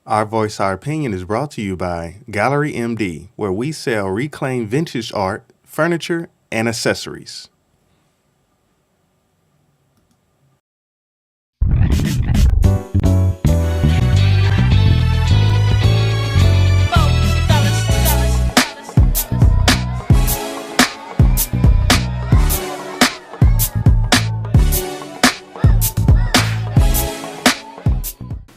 Our Voice, Our Opinion is brought to you by Gallery MD, where we sell reclaimed vintage art, furniture, and accessories.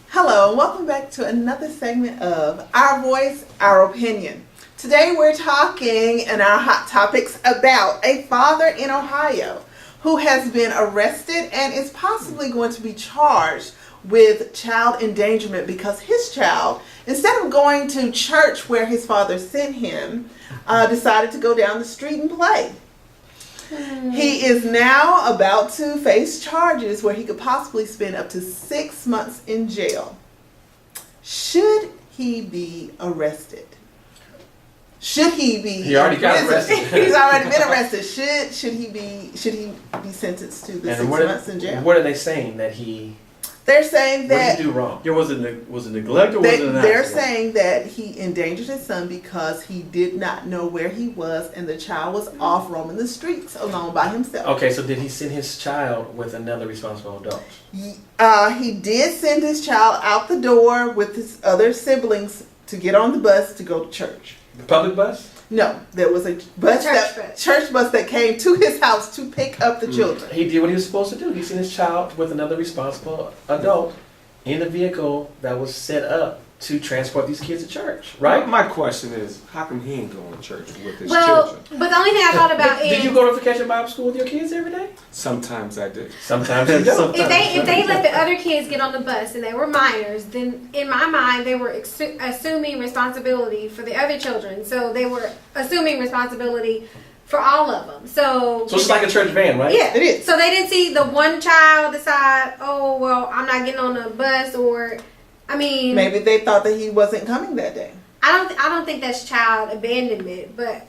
Hello, and welcome back to another segment of Our Voice, Our Opinion. Today we're talking in our hot topics about a father in Ohio who has been arrested and is possibly going to be charged with child endangerment because his child, instead of going to church where his father sent him, decided to go down the street and play. He is now about to face charges where he could possibly spend up to 6 months in jail. Should he be arrested? Should he be? He already got arrested. He's already been arrested. Should he be sentenced to the 6 months in jail? What are they saying that he? They're saying that. What did he do wrong? Yeah, was it neglect or was it an accident? They're saying that he endangered his son because he did not know where he was and the child was off roaming the streets alone by himself. Okay, so did he send his child with another responsible adult? He did send his child out the door with his other siblings to get on the bus to go to church. The public bus? No, there was a church bus that came to his house to pick up the children. He did what he was supposed to do. He sent his child with another responsible adult in a vehicle that was set up to transport these kids to church, right? My question is, how come he ain't going to church with his Well, children? but the only thing I thought about is Did you go to Vacation Bible School with your kids every day? Sometimes I do. Sometimes you don't. if they let the other kids get on the bus and they were minors, then in my mind they were assuming responsibility for the other children. So they were assuming responsibility for all of them. So it's like a church van, right? Yeah, It is. So they didn't see the one child decide, oh well, I'm not getting on the bus, or I mean, Maybe they thought that he wasn't coming that day. I don't think that's child abandonment, but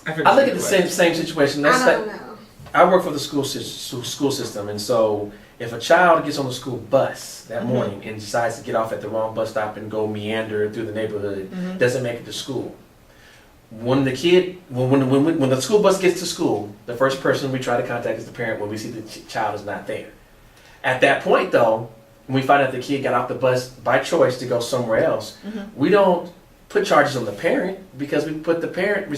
I look at the same situation. Let's I say don't know. I work for the school system, and so if a child gets on the school bus that morning and decides to get off at the wrong bus stop and go meander through the neighborhood, doesn't make it to school. When the school bus gets to school, the first person we try to contact is the parent when we see the child is not there. At that point, though, when we find out the kid got off the bus by choice to go somewhere else, we don't put charges on the parent because we put the parent's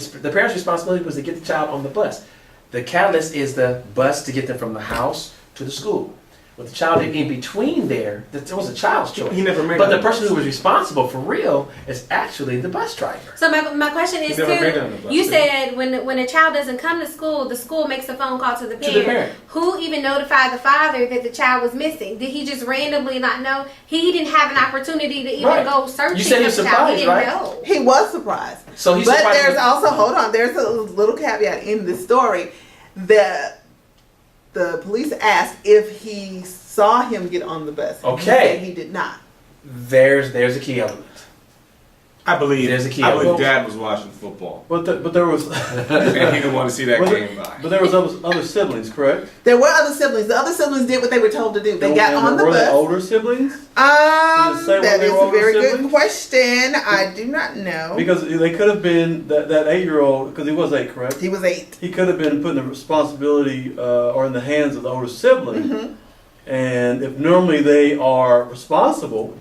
responsibility was to get the child on the bus. The catalyst is the bus to get them from the house to the school. With the child in between there was a child's choice. He never made But it the person who was responsible for real is actually the bus driver. So my question is never made it on too. the bus, You did said when a child doesn't come to school, the school makes a phone call to the parent. parent. Who even notified the father that the child was missing? Did he just randomly not know? He didn't have an opportunity to even Right. go searching You said he for was the child. He surprised, didn't right? know. He was surprised. So he's But surprised there's with- also, hold on, there's a little caveat in this story that the police asked if he saw him get on the bus. And he Okay. said he did not. There's a key element. I believe There's a key. I believe Well- Dad was watching football, But there was and he didn't want to see that game by. but there was other siblings, correct? There were other siblings. The other siblings did what they were told to do. They got And on the were they bus. older siblings? Did it say That when they is were a older very good siblings? question. I do not know. Because they could have been that 8-year-old, because he was 8, correct? He was 8. He could have been putting the responsibility or in the hands of the older sibling. And if normally they are responsible,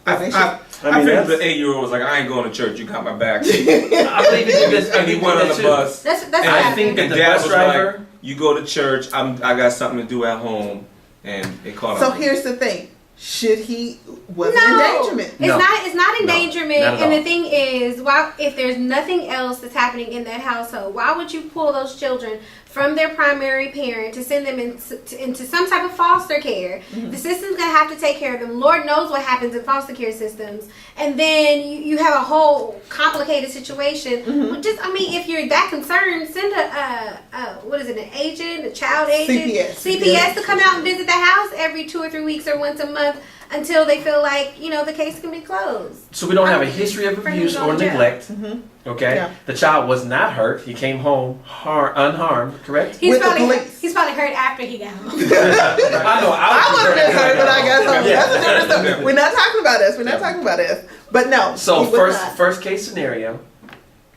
I mean, figured that's- the 8-year-old was like, I ain't going to church. You got my back. I believe he did this. And he went on the bus. That's And what I happened. think that And the Dad bus was driver. like, you go to church. I got something to do at home, and they called So him. here's the thing. Should he was No, endangerment? it's not. It's not No, endangerment. not at And the all. thing is, why if there's nothing else that's happening in that household, why would you pull those children from their primary parent to send them into some type of foster care? The system's gonna have to take care of them. Lord knows what happens in foster care systems, and then you have a whole complicated situation. Well, just if you're that concerned, send an agent, a child agent, CPS. CPS to come out and visit the house every 2 or 3 weeks or once a month. until they feel like, the case can be closed. So we don't have a history of For him abuse to go or to jail. neglect. Mhm. Okay, Yeah. the child was not hurt. He came home unharmed. Correct? He's With the probably police. he's probably hurt after he got home. I know. I would have been hurt when I got home. Yeah. That's a different story. We're not talking about this. We're not talking about this. But no. So he was not. first case scenario,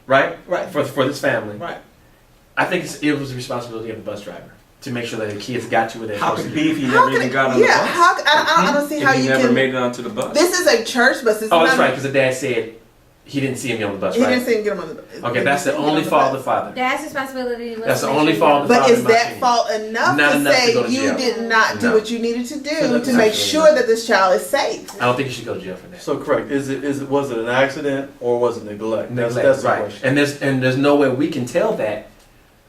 right? Right. For this family, Right. I think it was the responsibility of the bus driver to make sure that the kids got to where they're How supposed could to it be if he How never could even it- got on yeah, the bus? I don't see If how he you never can. made it onto the bus. This is a church bus. This is Oh, that's not- right, because the dad said he didn't see him get on the bus, He right? didn't see him get him on the bus. Okay, that's the He didn't only get on fault of the the bus. father. Dad's responsibility was That's to the make only sure fault he of the But father, is in my that opinion. fault enough Not to enough to say go to you jail. did not do No. what you needed to do So that's to make absolutely sure not. that this child is safe? I don't think you should go to jail for that. So correct. Was it an accident or was it neglect? Neglect, That's the right? question. And there's no way we can tell that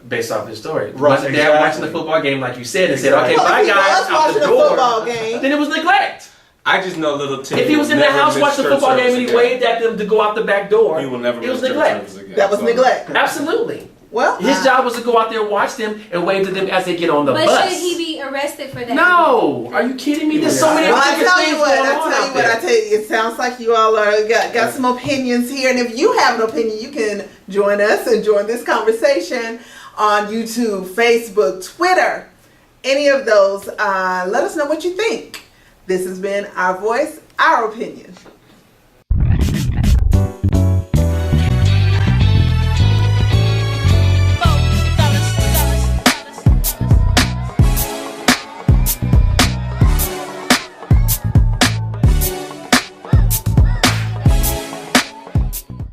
based off his story. Right, Was the dad exactly. watching the football game like you said and said, Exactly. "Okay, Well, bye if he guys, was out watching the a door," football game, then it was neglect. I just know little Timmy. If he was in the never house miss watching the church football game service and he again. waved at them to go out the back door, He will never it miss was church neglect. service again. that was So- neglect. Absolutely. Well, His job was to go out there, watch them, and wave to them as they get on the But bus. should he be arrested for that? No, are you kidding me? There's so many Well, I different tell things you what, going I on tell out you what, there. I tell you, it sounds like you all are got some opinions here, and if you have an opinion, you can join us and join this conversation on YouTube, Facebook, Twitter, any of those. Let us know what you think. This has been Our Voice, Our Opinion.